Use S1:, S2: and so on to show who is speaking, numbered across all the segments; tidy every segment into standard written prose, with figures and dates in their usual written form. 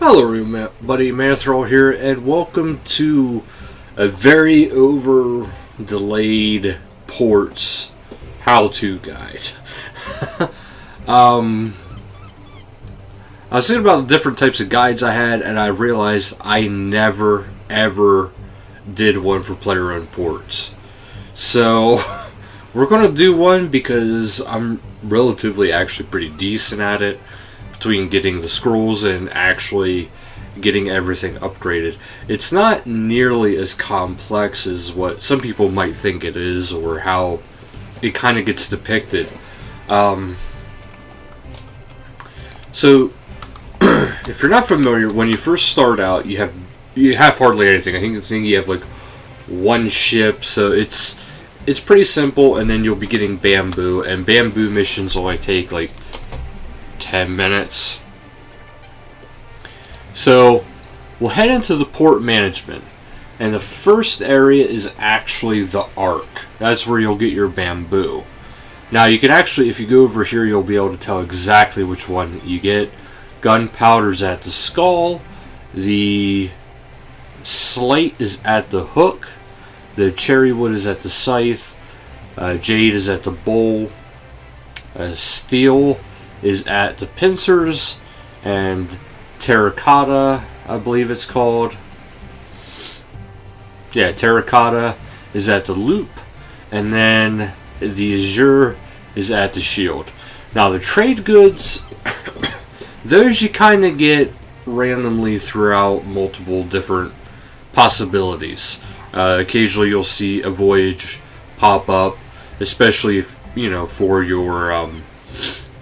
S1: Hello everybody, Manthrow here, and welcome to a very over-delayed ports how-to guide. I was thinking about the different types of guides I had, and I realized I never, ever did one for player-owned ports. So, we're going to do one because I'm relatively actually pretty decent at it, between getting the scrolls and actually getting everything upgraded. It's not nearly as complex as what some people might think it is, or how it kind of gets depicted. So, if you're not familiar, when you first start out, you have hardly anything. I think you have like one ship, so it's pretty simple, and then you'll be getting bamboo, and bamboo missions only take like 10 minutes. So we'll head into the port management, and the first area is actually the Ark. That's where you'll get your bamboo. Now you can actually, if you go over here, you'll be able to tell exactly which one you get. Gunpowder's at the skull, the slate is at the hook, the cherry wood is at the scythe, jade is at the bowl, steel is at the pincers, and terracotta, I believe it's called. Yeah, terracotta is at the loop, and then the azure is at the shield. Now the trade goods, those you kind of get randomly throughout multiple different possibilities. Occasionally you'll see a voyage pop up, especially if, for your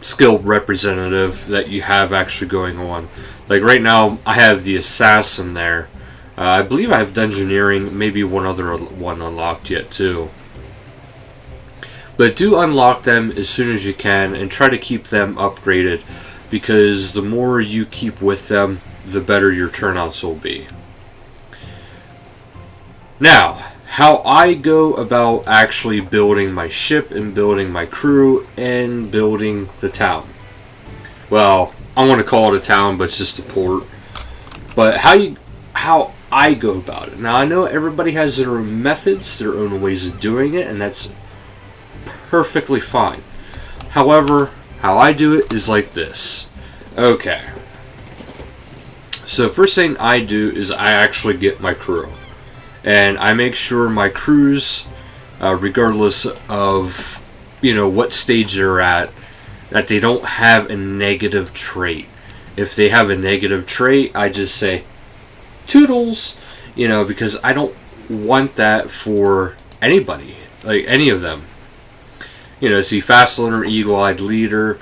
S1: skilled representative that you have actually going on. Like right now, I have the assassin there. I believe I have dungeoneering, maybe one other one unlocked yet too. But do unlock them as soon as you can and try to keep them upgraded, because the more you keep with them, the better your turnouts will be. Now, how I go about actually building my ship and building my crew and building the town. Well, I want to call it a town, but it's just a port. But how I go about it. Now, I know everybody has their own methods, their own ways of doing it, and that's perfectly fine. However, how I do it is like this. Okay. So first thing I do is I actually get my crew. And I make sure my crews, regardless of, what stage they're at, that they don't have a negative trait. If they have a negative trait, I just say, toodles, because I don't want that for anybody, like any of them. See, Fast Learner, Eagle-Eyed Leader,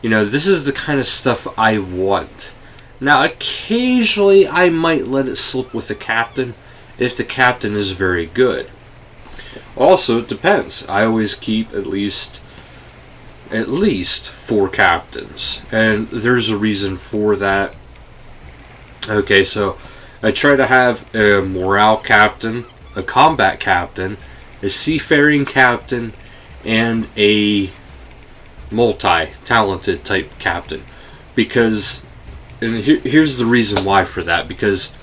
S1: this is the kind of stuff I want. Now, occasionally I might let it slip with the captain, if the captain is very good. Also, it depends. I always keep at least 4 captains, and there's a reason for that. Okay, so I try to have a morale captain, a combat captain, a seafaring captain, and a multi-talented type captain. Because, and here's the reason why for that, because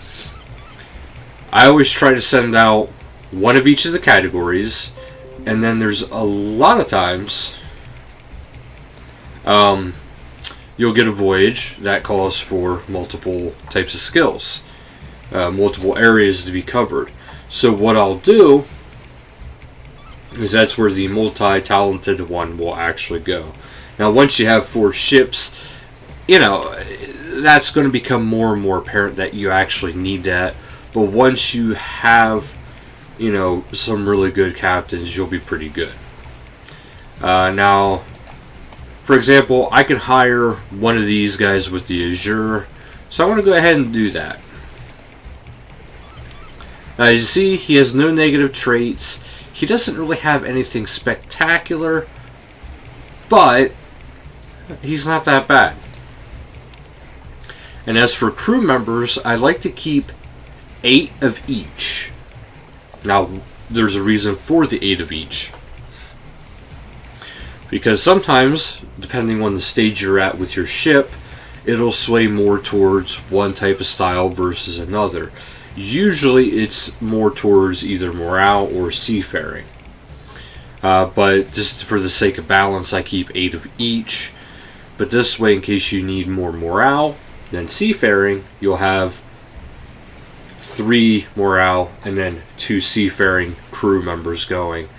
S1: I always try to send out one of each of the categories, and then there's a lot of times you'll get a voyage that calls for multiple types of skills, multiple areas to be covered. So what I'll do is that's where the multi-talented one will actually go. Now once you have 4 ships, that's going to become more and more apparent that you actually need that. But once you have, some really good captains, you'll be pretty good. Now, for example, I can hire one of these guys with the Azure. So I want to go ahead and do that. Now, as you see, he has no negative traits. He doesn't really have anything spectacular, but he's not that bad. And as for crew members, I like to keep 8 of each. Now, there's a reason for the 8 of each. Because sometimes, depending on the stage you're at with your ship, it'll sway more towards one type of style versus another. Usually it's more towards either morale or seafaring. But just for the sake of balance, I keep 8 of each. But this way, in case you need more morale than seafaring, you'll have 3 morale and then 2 seafaring crew members going.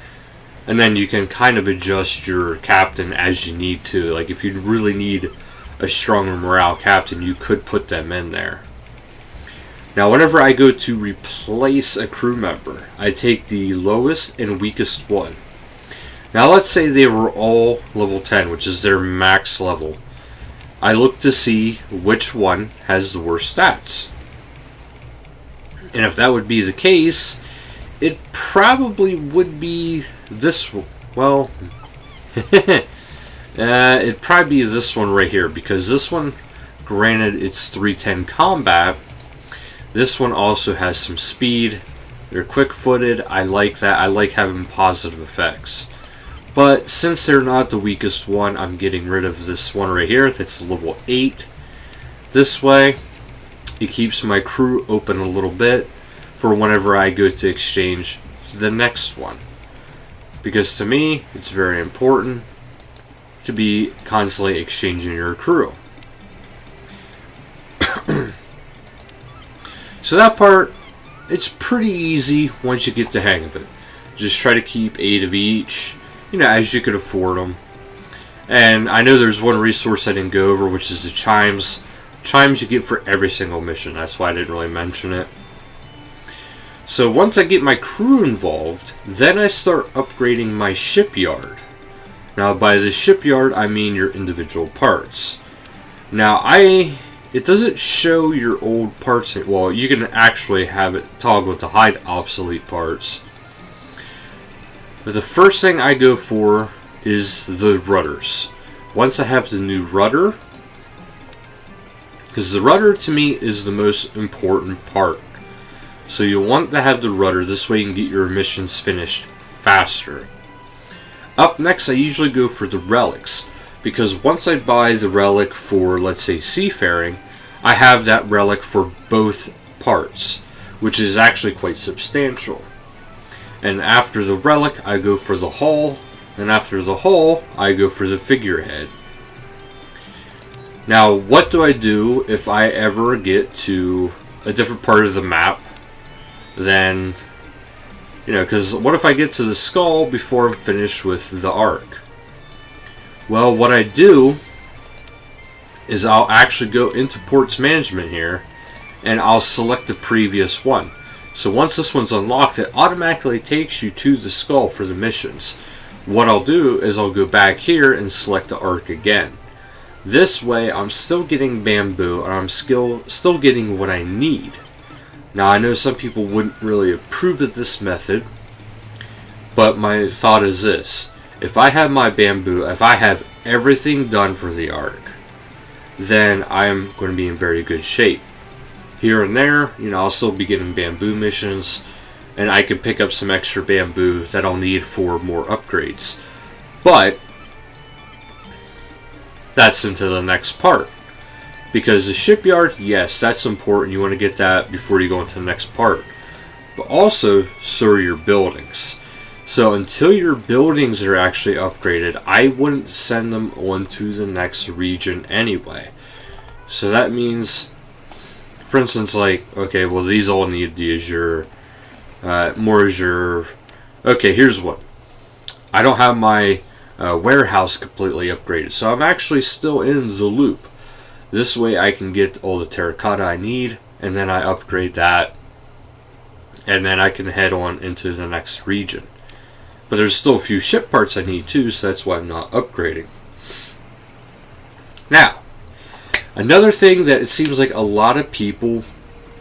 S1: And then you can kind of adjust your captain as you need to. Like if you really need a stronger morale captain, you could put them in there. Now whenever I go to replace a crew member, I take the lowest and weakest one. Now let's say they were all level 10, which is their max level. I look to see which one has the worst stats. And if that would be the case, it probably would be this one. Well, it'd probably be this one right here, because this one, granted it's 310 combat, this one also has some speed. They're quick-footed. I like that. I like having positive effects. But since they're not the weakest one, I'm getting rid of this one right here. That's level 8. This way, it keeps my crew open a little bit for whenever I go to exchange the next one. Because to me, it's very important to be constantly exchanging your crew. So that part, it's pretty easy once you get the hang of it. Just try to keep 8 of each, as you could afford them. And I know there's one resource I didn't go over, which is the chimes. Chimes you get for every single mission. That's why I didn't really mention it. So once I get my crew involved, then I start upgrading my shipyard. Now by the shipyard, I mean your individual parts. Now it doesn't show your old parts. Well, you can actually have it toggle to hide obsolete parts. But the first thing I go for is the rudders. Once I have the new rudder, because the rudder to me is the most important part. So you'll want to have the rudder, this way you can get your missions finished faster. Up next, I usually go for the relics, because once I buy the relic for, let's say, seafaring, I have that relic for both parts, which is actually quite substantial. And after the relic, I go for the hull, and after the hull, I go for the figurehead. Now, what do I do if I ever get to a different part of the map? Then, because what if I get to the skull before I'm finished with the arc? Well, what I do is I'll actually go into ports management here, and I'll select the previous one. So once this one's unlocked, it automatically takes you to the skull for the missions. What I'll do is I'll go back here and select the arc again. This way, I'm still getting bamboo, and I'm still getting what I need. Now, I know some people wouldn't really approve of this method, but my thought is this. If I have my bamboo, if I have everything done for the arc, then I'm going to be in very good shape. Here and there, I'll still be getting bamboo missions, and I can pick up some extra bamboo that I'll need for more upgrades. But that's into the next part. Because the shipyard, yes, that's important. You want to get that before you go into the next part. But also, so are your buildings. So until your buildings are actually upgraded, I wouldn't send them on to the next region anyway. So that means, for instance, okay, well, these all need the Azure, more Azure. Okay, here's one. I don't have my warehouse completely upgraded, so I'm actually still in the loop. This way I can get all the terracotta I need, and then I upgrade that, and then I can head on into the next region. But there's still a few ship parts I need too, so that's why I'm not upgrading. Now, another thing that it seems like a lot of people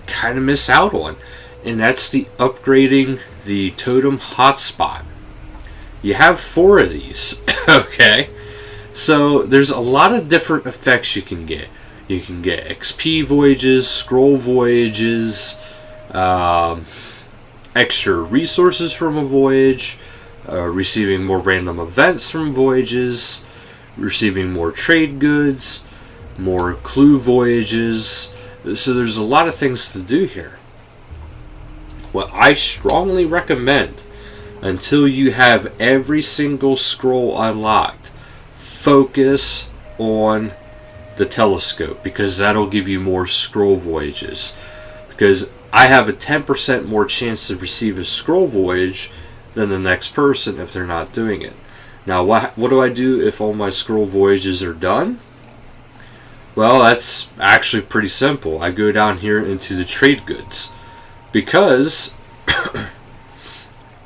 S1: kind of miss out on, and that's the upgrading the Totem Hotspot. You have 4 of these, okay? So there's a lot of different effects you can get. You can get XP voyages, scroll voyages, extra resources from a voyage, receiving more random events from voyages, receiving more trade goods. more clue voyages. So there's a lot of things to do here. What I strongly recommend, until you have every single scroll unlocked, focus on the telescope, because that'll give you more scroll voyages. Because I have a 10% more chance to receive a scroll voyage than the next person if they're not doing it. Now, what do I do if all my scroll voyages are done? Well, that's actually pretty simple. I go down here into the trade goods, because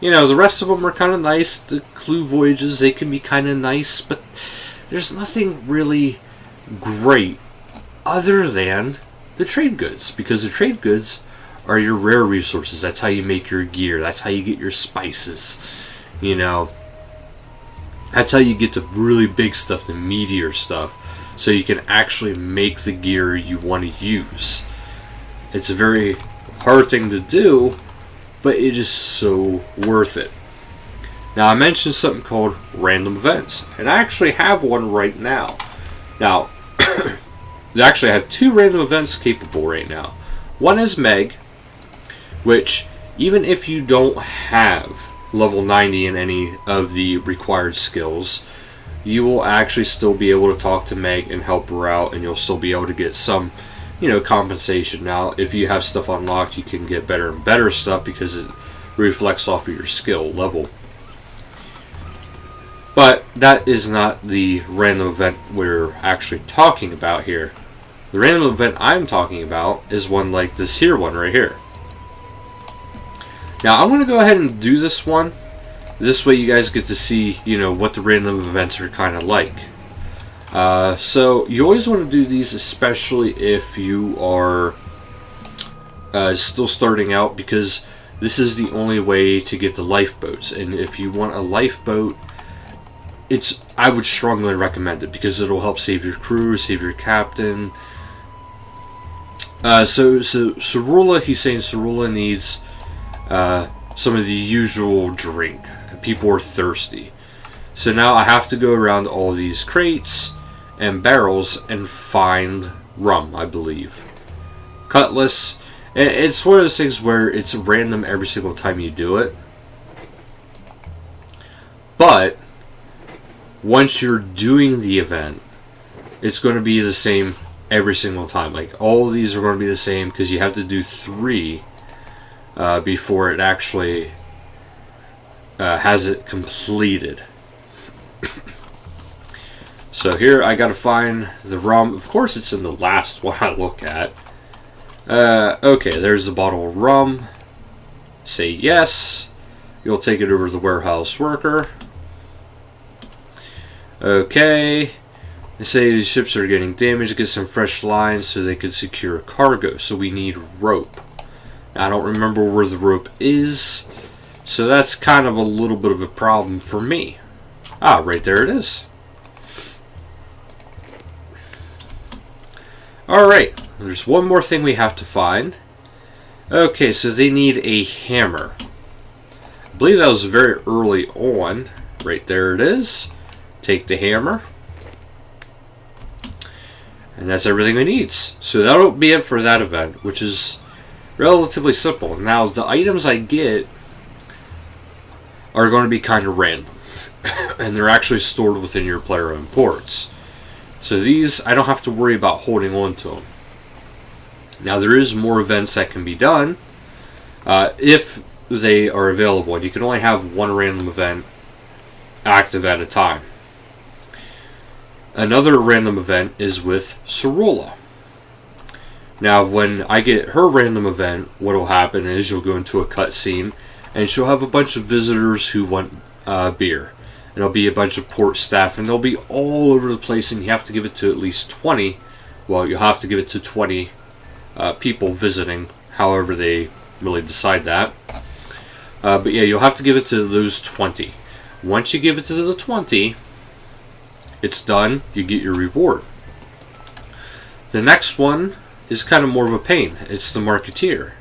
S1: you know, the rest of them are kind of nice. The clue voyages, they can be kind of nice, but there's nothing really great other than the trade goods, because the trade goods are your rare resources. That's how you make your gear. That's how you get your spices. You know, that's how you get the really big stuff, the meteor stuff, so you can actually make the gear you want to use. It's a very hard thing to do, but it is so worth it. Now, I mentioned something called random events, and I actually have one right now. Now, actually, I have 2 random events capable right now. One is Meg, which, even if you don't have level 90 in any of the required skills, you will actually still be able to talk to Meg and help her out, and you'll still be able to get some, you know, compensation. Now, if you have stuff unlocked, you can get better and better stuff because it reflects off of your skill level. But that is not the random event we're actually talking about here. The random event I'm talking about is one like this here one right here. Now, I'm going to go ahead and do this one. This way you guys get to see, you know, what the random events are kind of like. So you always want to do these, especially if you are still starting out, because this is the only way to get the lifeboats. And if you want a lifeboat, I would strongly recommend it, because it'll help save your crew, save your captain. So Cerula, he's saying Cerula needs some of the usual drink. People are thirsty. So now I have to go around all these crates and barrels and find rum, I believe. Cutlass. And it's one of those things where it's random every single time you do it. But once you're doing the event, it's going to be the same every single time. Like, all of these are going to be the same, because you have to do 3 before it actually has it completed. So here I gotta find the rum. Of course it's in the last one I look at. Okay, there's the bottle of rum. Say yes. You'll take it over to the warehouse worker. Okay. They say these ships are getting damaged. Get some fresh lines so they could secure cargo. So we need rope. I don't remember where the rope is, so that's kind of a little bit of a problem for me. Ah, right there it is. Alright, there's one more thing we have to find. Okay, so they need a hammer. I believe that was very early on. Right there it is. Take the hammer. And that's everything we need. So that'll be it for that event, which is relatively simple. Now, the items I get are going to be kind of random. And they're actually stored within your player-owned ports. So these, I don't have to worry about holding on to them. Now, there is more events that can be done if they are available. And you can only have one random event active at a time. Another random event is with Cerula. Now, when I get her random event, what will happen is you'll go into a cutscene, and she'll have a bunch of visitors who want beer. And there'll be a bunch of port staff, and they'll be all over the place, and you have to give it to at least 20. Well, you'll have to give it to 20 people visiting, however they really decide that. But yeah, you'll have to give it to those 20. Once you give it to the 20, it's done. You get your reward. The next one is kind of more of a pain. It's the Marketeer.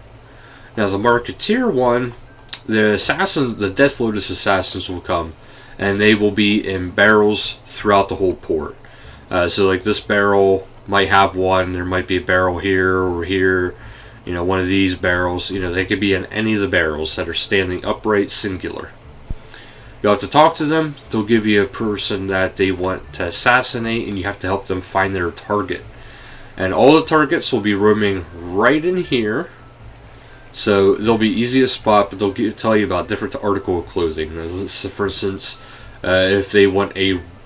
S1: Now, the Marketeer one, the assassins, the Death Lotus assassins will come, and they will be in barrels throughout the whole port. So, like, this barrel might have one. There might be a barrel here or here. You know, one of these barrels. You know, they could be in any of the barrels that are standing upright, singular. You'll have to talk to them. They'll give you a person that they want to assassinate, and you have to help them find their target. And all the targets will be roaming right in here. So they'll be easy to spot, but they'll tell you about different article of clothing. So for instance, if they want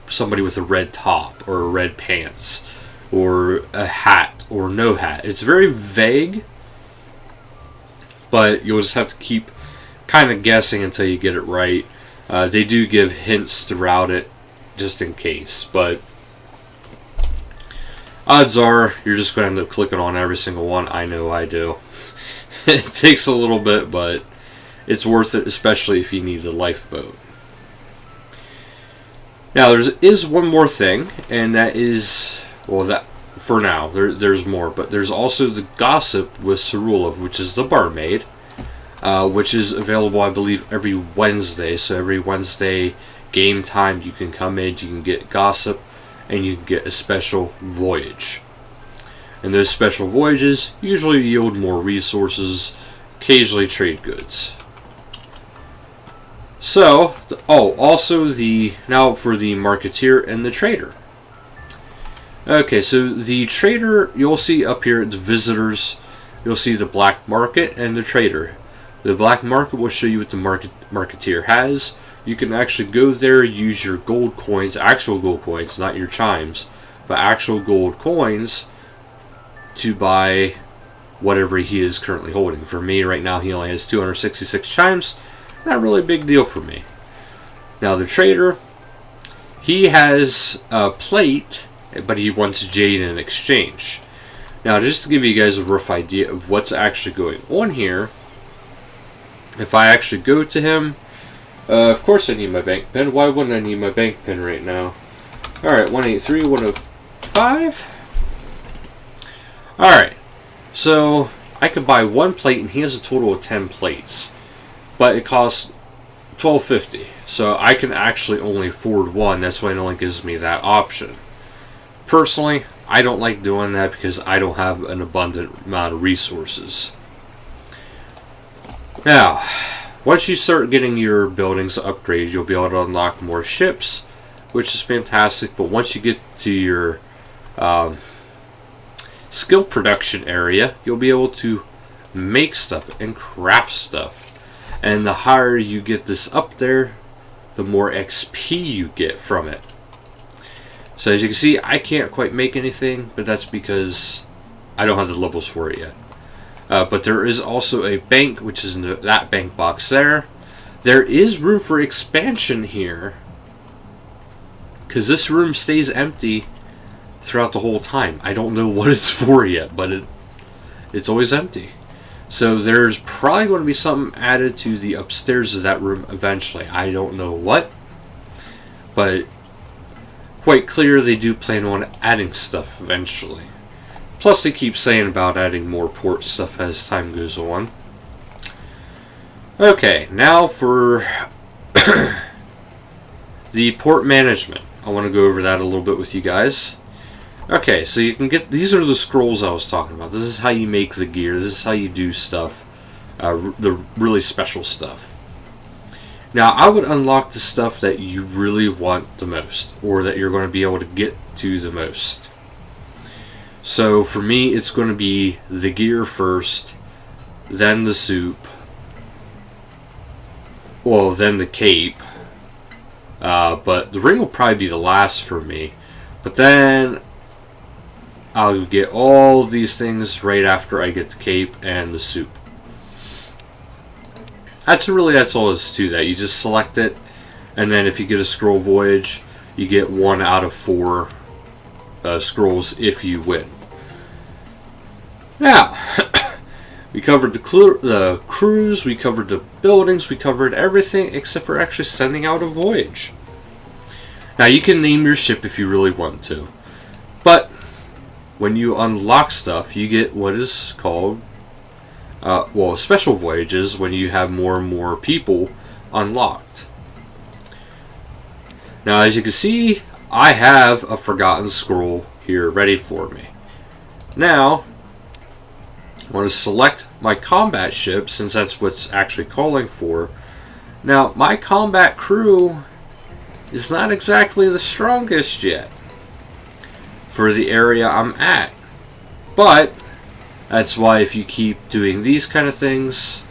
S1: somebody with a red top or red pants or a hat or no hat. It's very vague, but you'll just have to keep kind of guessing until you get it right. They do give hints throughout it, just in case, but odds are you're just going to end up clicking on every single one. I know I do. It takes a little bit, but it's worth it, especially if you need a lifeboat. Now, there is one more thing, and that is, well, that for now, there's more, but there's also the Gossip with Cerula, which is the barmaid. Which is available, I believe, every Wednesday. So every Wednesday game time, you can come in, you can get Gossip, and you can get a special voyage. And those special voyages usually yield more resources, occasionally trade goods. So, also now for the Marketeer and the Trader. Okay, so the Trader, you'll see up here, the visitors, you'll see the Black Market and the Trader. The Black Market will show you what the Marketeer has. You can actually go there, use your gold coins, actual gold coins, not your chimes, but actual gold coins to buy whatever he is currently holding. For me, right now, he only has 266 chimes. Not really a big deal for me. Now, the Trader, he has a plate, but he wants jade in exchange. Now, just to give you guys a rough idea of what's actually going on here, if I actually go to him, of course I need my bank pin. Why wouldn't I need my bank pin right now? Alright, 183, 105. Alright, so I could buy one plate, and he has a total of 10 plates. But it costs $12.50. So I can actually only afford one. That's why it only gives me that option. Personally, I don't like doing that because I don't have an abundant amount of resources. Now, once you start getting your buildings upgraded, you'll be able to unlock more ships, which is fantastic. But once you get to your skill production area, you'll be able to make stuff and craft stuff. And the higher you get this up there, the more XP you get from it. So as you can see, I can't quite make anything, but that's because I don't have the levels for it yet. But there is also a bank, which is in that bank box there. There is room for expansion here, because this room stays empty throughout the whole time. I don't know what it's for yet, but it's always empty. So there's probably going to be something added to the upstairs of that room eventually. I don't know what, but quite clear they do plan on adding stuff eventually. Plus, they keep saying about adding more port stuff as time goes on. Okay, now for the port management. I want to go over that a little bit with you guys. Okay, so you can get... These are the scrolls I was talking about. This is how you make the gear. This is how you do stuff. The really special stuff. Now, I would unlock the stuff that you really want the most, or that you're going to be able to get to the most. So for me, it's going to be the gear first, then the soup, well, then the cape, but the ring will probably be the last for me. But then I'll get all these things right after I get the cape and the soup. That's all there is to that. You just select it, and then if you get a scroll voyage, you get 1 out of 4 scrolls if you win. Now, we covered the cruise, we covered the buildings, we covered everything except for actually sending out a voyage. Now, you can name your ship if you really want to, but when you unlock stuff, you get what is called, special voyages when you have more and more people unlocked. Now, as you can see, I have a forgotten scroll here ready for me. Now, I want to select my combat ship since that's what's actually calling for. Now, my combat crew is not exactly the strongest yet for the area I'm at. But that's why if you keep doing these kind of things,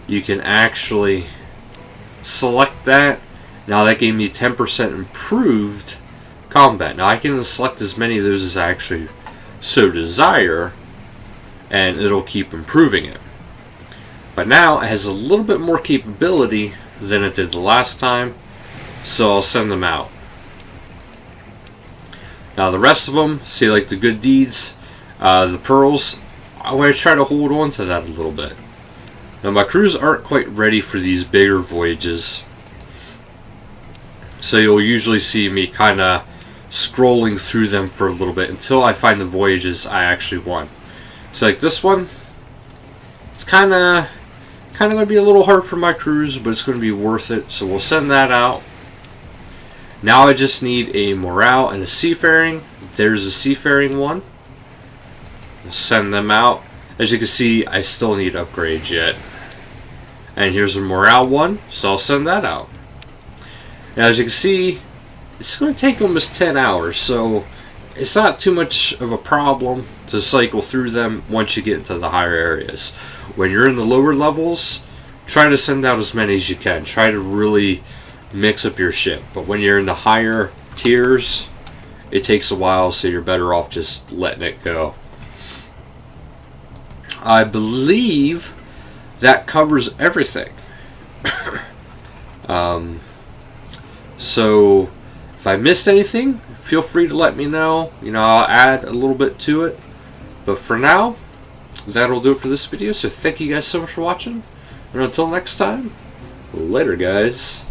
S1: you can actually select that. Now that gave me 10% improved combat. Now I can select as many of those as I actually so desire, and it'll keep improving it. But now it has a little bit more capability than it did the last time, so I'll send them out. Now the rest of them, see, like the good deeds, the pearls, I want to try to hold on to that a little bit. Now my crews aren't quite ready for these bigger voyages, so you'll usually see me kind of scrolling through them for a little bit until I find the voyages I actually want. So like this one, it's kind of going to be a little hard for my crews, but it's going to be worth it, so we'll send that out. Now I just need a morale and a seafaring. There's a seafaring one. Send them out. As you can see, I still need upgrades yet. And here's a morale one, so I'll send that out. Now as you can see, it's going to take almost 10 hours, so it's not too much of a problem to cycle through them once you get into the higher areas. When you're in the lower levels, try to send out as many as you can. Try to really mix up your ship. But when you're in the higher tiers, it takes a while, so you're better off just letting it go. I believe that covers everything. So if I missed anything, feel free to let me know. I'll add a little bit to it. But for now, that'll do it for this video. So thank you guys so much for watching. And until next time, later guys.